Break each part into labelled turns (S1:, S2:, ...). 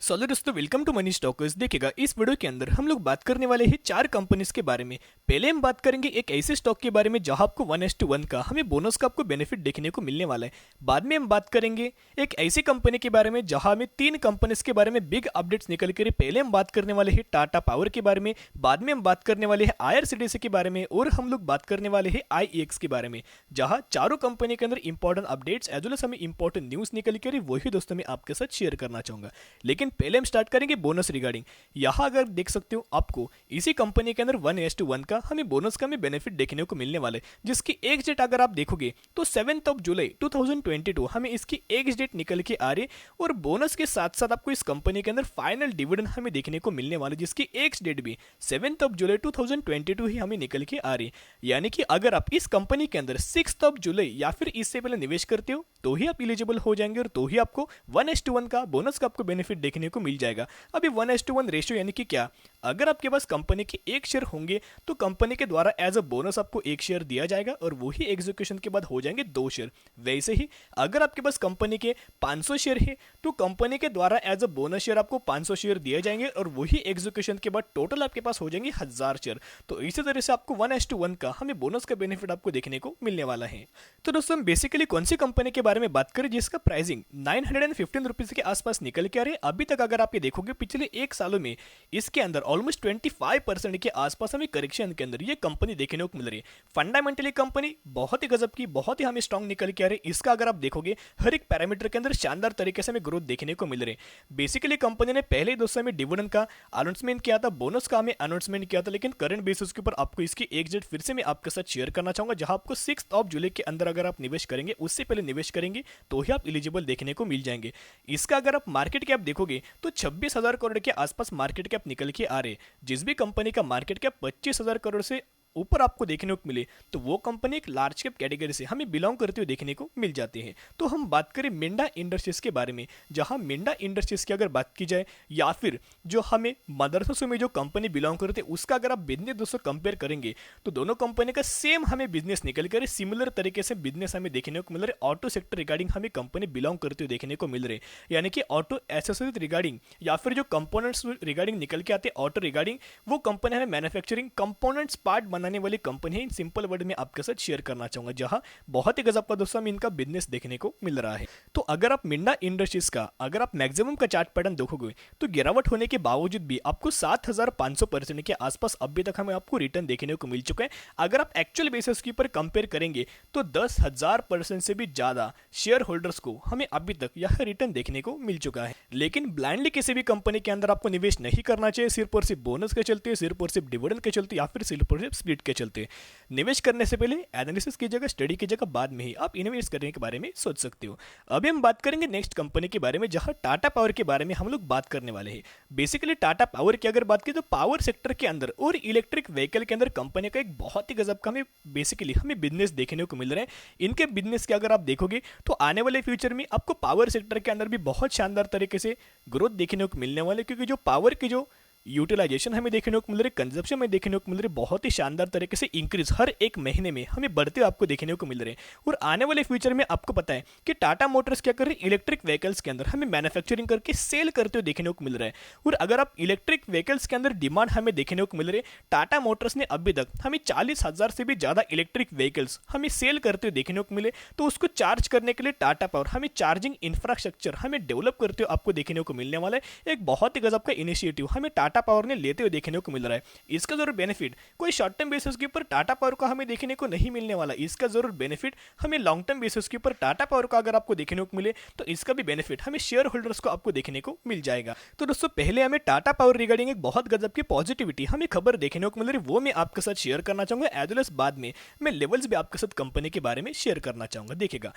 S1: सो दोस्तों, welcome to money stalkers. देखिएगा, इस वीडियो के अंदर हम लोग बात करने वाले हैं चार कंपनीज के बारे में। पहले हम बात करेंगे एक ऐसे स्टॉक के बारे में जहां आपको 1:1 का हमें बोनस का आपको बेनिफिट देखने को मिलने वाला है। बाद में हम बात करेंगे एक ऐसी कंपनी के बारे में जहां हमें तीन कंपनीज के बारे में बिग अपडेट्स निकल कर। पहले हम बात करने वाले हैं टाटा पावर के बारे में, बाद में हम बात करने वाले हैं IRCTC के बारे में, और हम लोग बात करने वाले हैं IEX के बारे में, जहां चारों कंपनी के अंदर important updates as well as हमें इंपॉर्टेंट न्यूज निकल कर वही दोस्तों मैं आपके साथ शेयर करना चाहूंगा। लेकिन पहले हम स्टार्ट करेंगे बोनस रिगार्डिंग। यहां अगर देख सकते हो, आपको इसी कंपनी के अंदर 1:1 का हमें बोनस का हमें बेनिफिट देखने को मिलने वाले, जिसकी एक डेट अगर आप देखोगे तो 7 जुलाई 2022 हमें इसकी एक डेट निकल के आ रही, और बोनस के साथ साथ आपको इस कंपनी के अंदर फाइनल डिविडेंड हमें देखने को मिलने वाले, जिसकी एक डेट भी 7 जुलाई 2022 ही हमें निकल के आ रही। यानी कि अगर आप इस कंपनी के अंदर 6 जुलाई या फिर इससे पहले निवेश करते हो तो ही आप एलिजिबल हो जाएंगे, और तो ही आपको 1:1 का बोनस का आपको बेनिफिट देखने को मिल जाएगा। अभी 1:1 रेशियो यानी कि क्या, अगर आपके पास कंपनी के एक शेयर होंगे तो कंपनी के द्वारा एज अ बोनस आपको एक शेयर दिया जाएगा, और वही एग्जीक्यूशन के बाद हो जाएंगे 2 शेयर। वैसे ही अगर आपके पास कंपनी के 500 शेयर है तो कंपनी के द्वारा एज अ बोनस शेयर आपको 500 शेयर दिए जाएंगे, और वही एग्जीक्यूशन के बाद टोटल आपके पास हो जाएंगे 1000 शेयर। तो इसी तरह से आपको 1:1 का हमें बोनस का बेनिफिट आपको देखने को मिलने वाला है। तो दोस्तों, हम बेसिकली कौन सी कंपनी के बारे में बात करें जिसका प्राइसिंग 915 रुपीज के आसपास निकल के आ रहे हैं। अभी तक अगर आप ये देखोगे पिछले एक सालों में इसके अंदर ऑलमोस्ट 25% के आसपास हमें करेक्शन के अंदर ये कंपनी देखने को मिल रही है। फंडामेंटली कंपनी बहुत ही गजब की, बहुत ही हमें स्ट्रॉन्ग निकल के आ रही है। इसका अगर आप देखोगे हर एक पैरामीटर के अंदर शानदार तरीके से हमें ग्रोथ देखने को मिल रही है। बेसिकली कंपनी ने पहले ही दोस्तों में डिविडेंड का अनाउंसमेंट किया था, बोनस का हमें अनाउंसमेंट किया था, लेकिन करंट बेसिस के ऊपर आपको इसकी एक डेट फिर से मैं आपके साथ शेयर करना चाहूंगा, जहां आपको 6 जुलाई के अंदर अगर आप निवेश करेंगे, उससे पहले निवेश करेंगे तो ही आप एलिजिबल देखने को मिल जाएंगे। इसका अगर आप मार्केट कैप देखोगे तो 26,000 करोड़ के आसपास मार्केट कैप निकल के आ रहे। जिस भी कंपनी का मार्केट कैप 25,000 करोड़ से ऊपर आपको देखने को मिले तो वो कंपनी एक लार्ज कैप कैटेगरी से हमें बिलोंग करते हुए देखने को मिल जाते हैं। तो हम बात करें मिंडा इंडस्ट्रीज के बारे में, जहां मिंडा इंडस्ट्रीज की अगर बात की जाए या फिर जो हमें मदरसों में जो कंपनी बिलोंग करते हैं उसका अगर आप बिजनेस दोस्तों कंपेयर करेंगे तो दोनों कंपनी का सेम हमें बिजनेस निकल कर सिमिलर तरीके से बिजनेस हमें देखने को मिल रहे। ऑटो सेक्टर रिगार्डिंग हमें कंपनी बिलोंग करते हुए देखने को मिल रहे, यानी कि ऑटो एसेसरीज रिगार्डिंग या फिर जो कंपोनेंट्स रिगार्डिंग निकल के आते हैं ऑटो रिगार्डिंग, वो कंपनी हमें मैन्युफैक्चरिंग कंपोनेंट्स पार्ट बनाने वाली कंपनी है। इन सिंपल वर्ड में आपके साथ शेयर करना चाहूंगा, जहां बहुत ही गजब का दोस्तों में इनका बिजनेस देखने को मिल रहा है। तो अगर आप मिंडा इंडस्ट्रीज का अगर आप मैक्सिमम का चार्ट पैटर्न देखोगे तो गिरावट होने के बावजूद भी आपको 7,500% के आसपास अभी तक हमें आपको रिटर्न देखने को मिल चुका है। अगर आप एक्चुअल बेसिस के ऊपर कंपेयर करेंगे तो 10,000% से भी ज्यादा शेयर होल्डर्स को हमें अभी तक यह रिटर्न देखने को मिल चुका है। लेकिन ब्लाइंडली किसी भी कंपनी के अंदर आपको निवेश नहीं करना चाहिए, सिर्फ और सिर्फ बोनस के चलते, सिर्फ और सिर्फ डिविडेंड के चलते, या फिर सिर्फ और सिर्फ स्प्लिट के चलते। निवेश करने से पहले एनालिसिस कीजिएगा, स्टडी कीजिएगा, बाद में ही आप इन्वेस्ट करने के बारे में सोच सकते हो। अभी हम बात करेंगे नेक्स्ट कंपनी के बारे में, जहां टाटा पावर के बारे में हम लोग बात करने वाले हैं। बेसिकली टाटा पावर की अगर बात करें तो पावर सेक्टर के अंदर और इलेक्ट्रिक व्हीकल के अंदर कंपनी का एक बहुत ही गजब का हमें बिजनेस देखने को मिल रहा है। इनके बिजनेस के अगर आप देखोगे तो आने वाले फ्यूचर में आपको पावर सेक्टर के अंदर भी बहुत शानदार तरीके से ग्रोथ देखने को मिलने वाले, क्योंकि जो पावर की जो यूटिलाइजेशन हमें देखने को मिल रही, कंजप्शन में देखने को मिल रही, बहुत ही शानदार तरीके से इंक्रीज हर एक महीने में हमें बढ़ते हुए आपको देखने को मिल रहे हैं। और आने वाले फ्यूचर में आपको पता है कि टाटा मोटर्स क्या कर रही है, इलेक्ट्रिक व्हीकल्स के अंदर हमें मैन्युफैक्चरिंग करके सेल करते हुए देखने को मिल रहा है। और अगर आप इलेक्ट्रिक व्हीकल्स के अंदर डिमांड हमें देखने को मिल रही है, टाटा मोटर्स ने अभी तक हमें 40,000 से भी ज्यादा इलेक्ट्रिक व्हीकल्स हमें सेल करते हुए देखने को मिले, तो उसको चार्ज करने के लिए टाटा पावर हमें चार्जिंग इंफ्रास्ट्रक्चर हमें डेवलप करते हुए आपको देखने को मिलने वाला है। एक बहुत ही गजब का इनिशिएटिव हमें टाटा पावर ने लेते हुए देखने को मिल रहा है। इसका जरूर बेनिफिट कोई शॉर्ट टर्म बेसिस के ऊपर टाटा पावर का हमें देखने को नहीं मिलने वाला, इसका जरूर बेनिफिट हमें लॉन्ग टर्म बेसिस के ऊपर टाटा पावर का अगर आपको देखने को मिले तो इसका भी बेनिफिट हमें शेयर होल्डर्स को आपको देखने को मिल जाएगा। तो दोस्तों, पहले हमें टाटा पावर रिगार्डिंग एक बहुत गजब की पॉजिटिविटी हमें खबर देखने को मिल रही, वो मैं आपके साथ शेयर करना चाहूंगा। एज वेल एज बाद में मैं लेवल्स भी आपके साथ कंपनी के बारे में शेयर करना चाहूंगा। देखिएगा,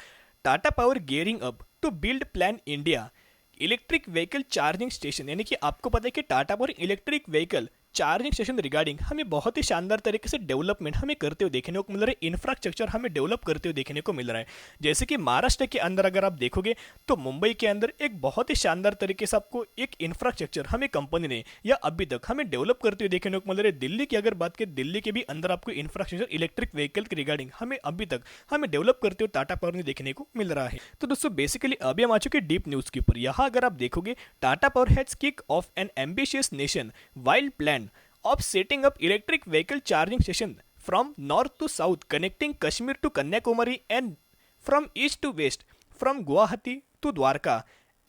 S1: Tata power gearing up to build plan India electric vehicle charging station, यानी कि आपको पता है कि Tata power electric vehicle charging station regarding हमें बहुत ही शानदार तरीके से डेवलपमेंट हमें करते हुए देखने को मिल रहा है, इंफ्रास्ट्रक्चर हमें डेवलप करते हुए देखने को मिल रहा है। जैसे कि महाराष्ट्र के अंदर अगर आप देखोगे तो मुंबई के अंदर एक बहुत ही शानदार तरीके से आपको एक इंफ्रास्ट्रक्चर हमें कंपनी ने या अभी तक हमें डेवलप करते हुए देखने को मिल रहा है। दिल्ली की अगर बात करें, दिल्ली के भी अंदर आपको इंफ्रास्ट्रक्चर इलेक्ट्रिक व्हीकल के रिगार्डिंग हमें अभी तक हमें डेवलप करते हुए टाटा पावर ने देखने को मिल रहा है। तो दोस्तों बेसिकली अभी हम आ चुके डीप न्यूज के ऊपर। यहाँ अगर आप देखोगे, Tata power has kick off N ambitious nation wild plan of setting up electric vehicle charging station from north to south connecting Kashmir to Kanyakumari and from east to west from Guwahati to Dwarka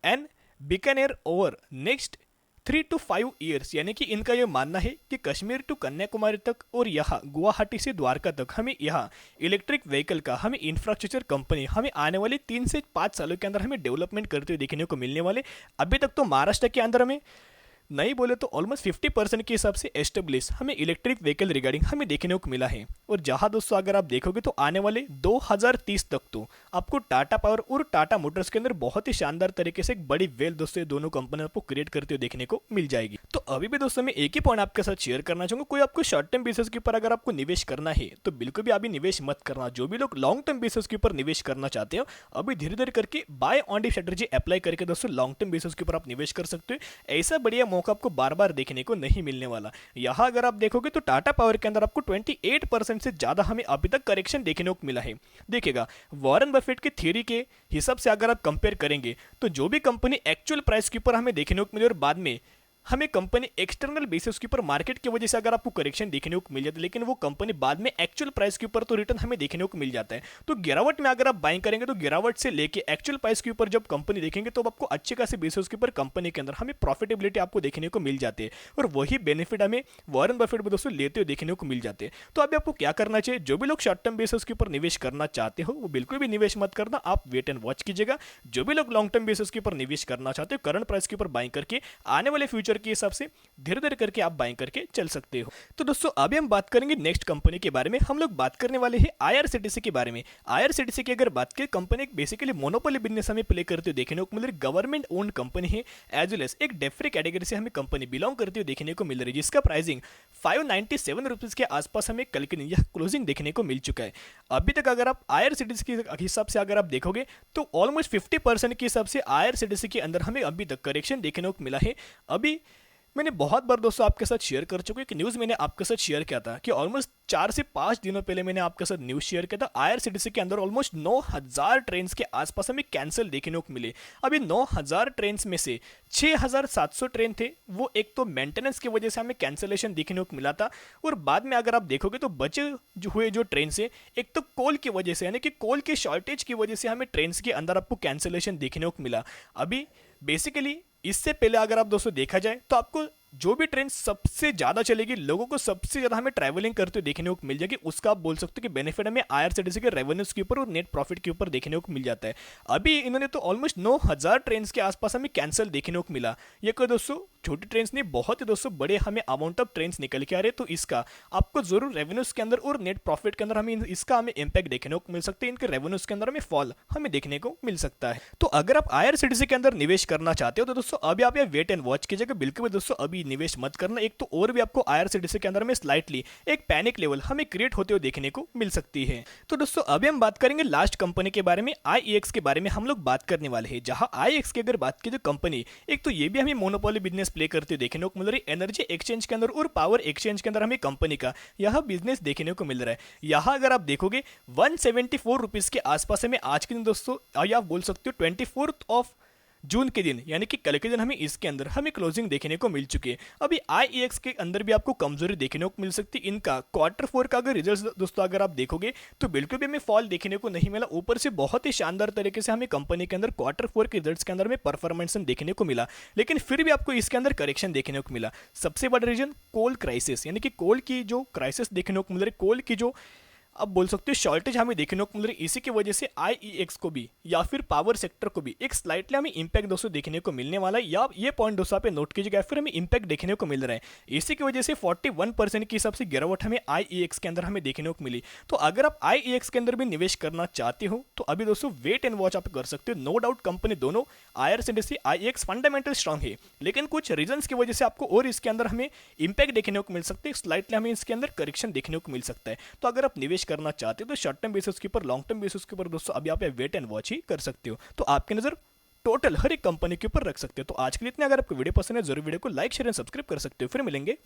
S1: and Bikaner over next 3 to 5 years। यानी कि इनका ये मानना है कि Kashmir to Kanyakumari तक और यहाँ गुवाहाटी से द्वारका तक हमें यहाँ इलेक्ट्रिक व्हीकल का हमें इंफ्रास्ट्रक्चर कंपनी हमें आने वाले 3 से 5 सालों के अंदर हमें डेवलपमेंट करते हुए देखने को मिलने वाले। अभी तक तो महाराष्ट्र के अंदर हमें नहीं बोले तो ऑलमोस्ट 50% के हिसाब से एस्टेब्लिश हमें इलेक्ट्रिक व्हीकल रिगार्डिंग हमें देखने को मिला है। और जहां दोस्तों अगर आप देखोगे तो आने वाले 2030 तक तो आपको टाटा पावर और टाटा मोटर्स के अंदर बहुत ही शानदार तरीके से एक बड़ी वेल दोस्तों दोनों कंपनी आपको क्रिएट करते हुए देखने को मिल जाएगी। तो अभी भी दोस्तों मैं एक ही पॉइंट आपके साथ शेयर करना चाहूंगा, कोई आपको शॉर्ट टर्म बेसिस के ऊपर अगर आपको निवेश करना है तो बिल्कुल भी अभी निवेश मत करना। जो भी लोग लॉन्ग टर्म बेसिस के ऊपर निवेश करना चाहते हो अभी धीरे धीरे करके buy on dip strategy apply करके दोस्तों लॉन्ग टर्म बेसिस के ऊपर आप निवेश कर सकते हो। ऐसा बढ़िया मौका आपको बार बार देखने को नहीं मिलने वाला। यहां अगर आप देखोगे तो टाटा पावर के अंदर आपको 28% से ज्यादा हमें अभी तक करेक्शन देखने को मिला है। देखिएगा वॉरेन बफेट की थ्योरी के हिसाब से अगर आप कंपेयर करेंगे तो जो भी कंपनी एक्चुअल प्राइस के ऊपर हमें देखने को मिली और बाद में हमें कंपनी एक्सटर्नल बेसिस के ऊपर मार्केट की वजह से अगर आपको करेक्शन देखने को मिल जाता है, लेकिन वो कंपनी बाद में एक्चुअल प्राइस के ऊपर तो रिटर्न हमें देखने को मिल जाता है। तो गिरावट में अगर आप बाइंग करेंगे तो गिरावट से लेके एक्चुअल प्राइस के ऊपर जब कंपनी देखेंगे तो आपको अच्छे खासे बेसिस के ऊपर कंपनी के अंदर हमें प्रॉफिटेबिलिटी आपको देखने को मिल जाती है और वही बेनिफिट हमें वॉरेन बफेट में दोस्तों लेते हुए देखने को मिल जाते हैं। तो अभी आपको क्या करना चाहिए, जो भी लोग शॉर्ट टर्म बेसिस के ऊपर निवेश करना चाहते हो वो बिल्कुल भी निवेश मत करना, आप वेट एंड वॉच कीजिएगा। जो भी लोग लॉन्ग टर्म बेसिस के ऊपर निवेश करना चाहते हो करंट प्राइस के ऊपर बाइंग करके आने वाले फ्यूचर के हिसाब से धीरे धीरे करके आप बाइंग करके चल सकते हो। तो दोस्तों अभी हम बात करेंगे नेक्स्ट कंपनी के बारे में। हम लोग बात करने वाले हैं आईआरसीटीसी के बारे में। आईआरसीटीसी की अगर बात करें, कंपनी एक बेसिकली मोनोपोली बिजनेस हमें प्ले करते हुए देखने को मिल रही, गवर्नमेंट ओन्ड कंपनी है एज वेल एज एक डेफ्री कैटेगरी से हमें कंपनी बिलोंग करते हुए देखने को मिल रही है, जिसका प्राइसिंग 597 रुपीज के आसपास हमें कल के दिन यह क्लोजिंग देखने को मिल चुका है। अभी तक अगर आप आईआरसीटीसी के हिसाब से अगर आप देखोगे तो ऑलमोस्ट 50% के हिसाब से आईआरसीटीसी के अंदर हमें अभी तक करेक्शन देखने को मिला है। अभी मैंने बहुत बार दोस्तों आपके साथ शेयर कर चुका हूं कि न्यूज़ मैंने आपके साथ शेयर किया था कि ऑलमोस्ट 4 से 5 दिनों पहले मैंने आपके साथ न्यूज़ शेयर किया था। आईआरसीटीसी के अंदर ऑलमोस्ट 9000 ट्रेन के आसपास हमें कैंसिल देखने को मिले। अभी 9000 ट्रेन में से 6700 ट्रेन थे, वो एक तो मेंटेनेंस की वजह से हमें कैंसिलेशन देखने को मिला था और बाद में अगर आप देखोगे तो बचे हुए जो ट्रेन से एक तो कोल की वजह से यानी कि कोल के शॉर्टेज की वजह से हमें ट्रेन के अंदर आपको कैंसिलेशन देखने को मिला। अभी बेसिकली इससे पहले अगर आप दोस्तों देखा जाए तो आपको जो भी ट्रेन सबसे ज्यादा चलेगी, लोगों को सबसे ज्यादा हमें ट्रैवलिंग करते हुए देखने को मिल जाएगी, उसका आप बोल सकते हो कि बेनिफिट हमें आईआरसीटीसी के रेवेन्यूज के ऊपर और नेट प्रॉफिट के ऊपर देखने को मिल जाता है। अभी इन्होंने तो ऑलमोस्ट 9000 ट्रेन के आसपास हमें कैंसिल देखने को मिला। ये कोई दोस्तों छोटी ट्रेन नहीं, बहुत ही दोस्तों बड़े हमें अमाउंट ऑफ ट्रेन निकल के आ रहे, तो इसका आपको जरूर रेवेन्यूज के अंदर और नेट प्रॉफिट के अंदर हमें इसका हमें इंपैक्ट देखने को मिल सकते हैं। इनके रेवेन्यूज के अंदर हमें फॉल हमें देखने को मिल सकता है। तो अगर आप आईआरसीटीसी के अंदर निवेश करना चाहते हो तो दोस्तों अभी आप वेट एंड वॉच कीजिएगा, बिल्कुल भी दोस्तों अभी निवेश मत करना। एक तो और भी आपको आईआरसीटीसी के अंदर में स्लाइटली एक पैनिक लेवल हमें क्रिएट होते हुए देखने को मिल सकती है। तो दोस्तों अभी हम बात करेंगे लास्ट कंपनी के बारे में, आईईएक्स के बारे में हम लोग बात करने वाले हैं। जहां आईईएक्स की अगर बात की जो कंपनी, एक तो ये भी हमें मोनोपोली बिजनेस प्ले करते हुए देखने को मिल रही, एनर्जी एक्सचेंज के अंदर और पावर एक्सचेंज के अंदर हमें कंपनी का यह बिजनेस देखने को मिल रहा है। यहां अगर आप देखोगे 174 रुपीज के आसपास हमें आज के दिन दोस्तों, या आप बोल सकते हो 24 जून के दिन यानी कि कल के दिन हमें इसके अंदर हमें क्लोजिंग देखने को मिल चुकी है। अभी आईईएक्स के अंदर भी आपको कमजोरी देखने को मिल सकती है। इनका Q4 का अगर रिजल्ट दोस्तों अगर आप देखोगे तो बिल्कुल भी हमें फॉल देखने को नहीं मिला, ऊपर से बहुत ही शानदार तरीके से हमें कंपनी के अंदर Q4 के रिजल्ट्स के अंदर में परफॉर्मेंस देखने को मिला, लेकिन फिर भी आपको इसके अंदर करेक्शन देखने को मिला। सबसे बड़ा रीजन कोल क्राइसिस यानी कि कोल की जो क्राइसिस देखने को मिल रही, कोल की जो अब बोल सकते हो शॉर्टेज हमें देखने को मिल रही है। इसी की वजह से आईईएक्स को भी या फिर पावर सेक्टर को भी एक स्लाइटली हमें इंपैक्ट दोस्तों देखने को मिलने वाला है, या ये पॉइंट दोस्तों आप नोट कीजिएगा, फिर हमें इंपैक्ट देखने को मिल रहा है। इसी की वजह से 41% के हिसाब से गिरावट हमें आईईएक्स के अंदर हमें देखने को मिली। तो अगर आप आईईएक्स के अंदर भी निवेश करना चाहते हो तो अभी दोस्तों वेट एंड वॉच आप कर सकते हो। नो डाउट कंपनी दोनों आईआरसीटीसी आईईएक्स फंडामेंटल स्ट्रांग है, लेकिन कुछ रीजंस की वजह से आपको और इसके अंदर हमें इंपैक्ट देखने को मिल सकते हैं, स्लाइटली हमें इसके अंदर करेक्शन देखने को मिल सकता है। तो अगर आप निवेश करना चाहते हो तो शॉर्ट टर्म बेसिस के ऊपर, लॉन्ग टर्म बेसिस के ऊपर दोस्तों अभी आप वेट एंड वॉच ही कर सकते हो। तो आपकी नजर टोटल हर एक कंपनी के ऊपर रख सकते हो। तो आज के लिए इतना। अगर आपको वीडियो पसंद है जरूर वीडियो को लाइक शेयर एंड सब्सक्राइब कर सकते हो। फिर मिलेंगे।